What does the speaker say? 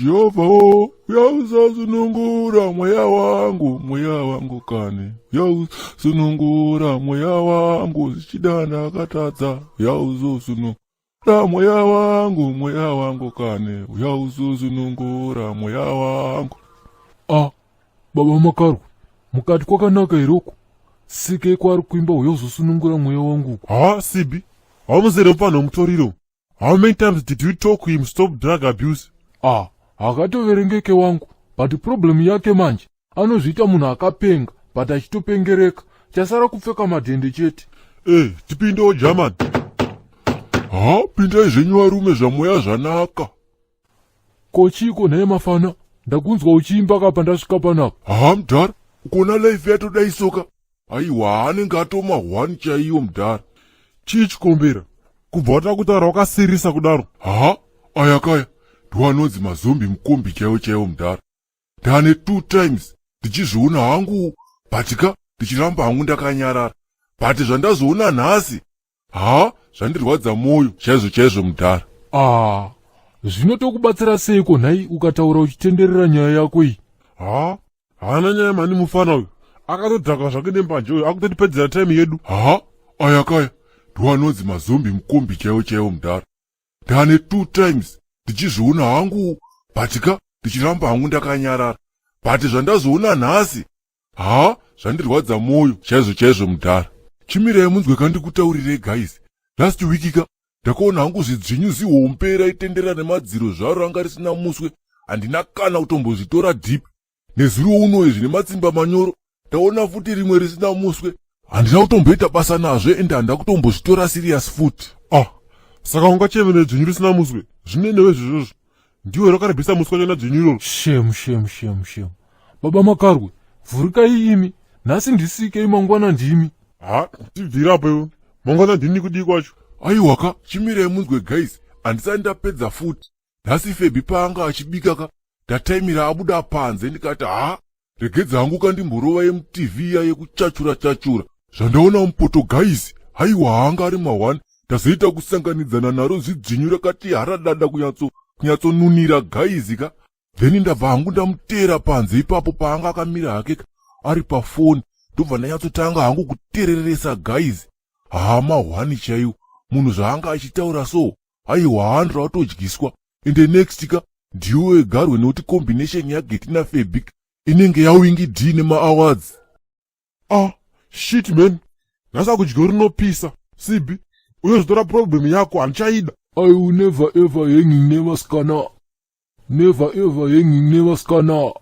Jehova o, yauzasunungura mweya wangu kane. Yausunungura mweya wangu, zichidana akatadza. Yauzosunungura mweya wangu kane. Yauzosunungura mweya wangu. Baba Makaru, mukati kwakanaka iroko. Sike kwari kuimba uyozosunungura mweya wangu. Sibi, how muzere mpano mutoriro? How many times did you talk to him stop drug abuse? Hakatoverengeke wangu, but problem yake manje, anozvita munhu akapenga, but achitopengereka, chasara kupfeka madhende chete. Tipindewo German. Pindai zvenyu varume zvamweya zvanaka. Kochiko naye mafana, ndakunzwa uchiimba kapa ndasvika panapa. Mudhara, ukona life yatodaisoka. Aiwa, anenge atoma 1 chaiwo mudhara. Chii chikombera? Kubva watakutaura wakasirisa kudaro. Ayakaya, ndiwanonzi mazombi mukombi chaiwo mudhara. Ndane 2 times ndichizviona hangu, batika ndichiramba hangu ndakanyarara. But zvandazoona nhasi, zvandirwadza mwoyo chaizvo mudhara. Zvino tokubatsira seiko nhai ukataura uchitenderera nyaya yako iyi? Haana nyaya mani mufana uyu. Akatodhaka zvake nembanje uyu, akutotipedzera time yedu. Ayakaya, ndiwanonzi mazombi mukombi chaiwo mudhara. Ndane 2 times ndichizviona hangu, batika ndichiramba hangu ndakanyarara. But zvandazoona nhasi, zvandirwadza mwoyo chaizvo mudhara. Chimirai munzwe kandikutaurire guys. Last week ndakaona hangu zvidzvinyu zihombe raitendera nemadziro zvaro ranga risina muswe. Handina kana kutombozvitora deep. Nezuro unoyi zvine matsimba manyoro, ndaona futi rimwe risina muswe. Handina kutomboita basa nazvo ende handina kutombozvitora serious futi. Saka ungachemere dzvinyu risina muswe. Zvinenewe zvizvozvo. Ndiwe rakarebhisa muswe chona dzvinyu iroro. Shame. Baba Makarwe, vhurikai imi. Nhasi ndisikei mangwana ndimi. Tibvirapo iwe. Mangwana ndini kudii kwacho. Aiwaka, chimirai munzwe guys. Handisati ndapedza futi. Nhasi Febhi paanga achibika ndataimira abuda panze ndikati regedza hangu kandimborova yemuTV ya yekuchachura. Zvandaona mupoto guys. Haiwa hanga ari ma1. Ndazoita kusanganidzana naro zvidzvinyu rakati haradada kunyatsonunira guys ka. Then ndabva hangu ndamutera panze ipapo paanga akamira hake ari pafoni. Ndobva ndanyatsotanga hangu kutereresa guys. Ma1 chaiwo. Munhu zvaanga achitaura so. Aiwa handra watodyiswa. In the next ka ndiwe garwe noti combination yaGeti naFebhi inenge yawingi D nema-awards. Shit man. Nhasi akudya rinopisa. Sibi, uyozvitora problem yako handichaida. I will never ever hanging never scanner. Never ever hanging never scanner.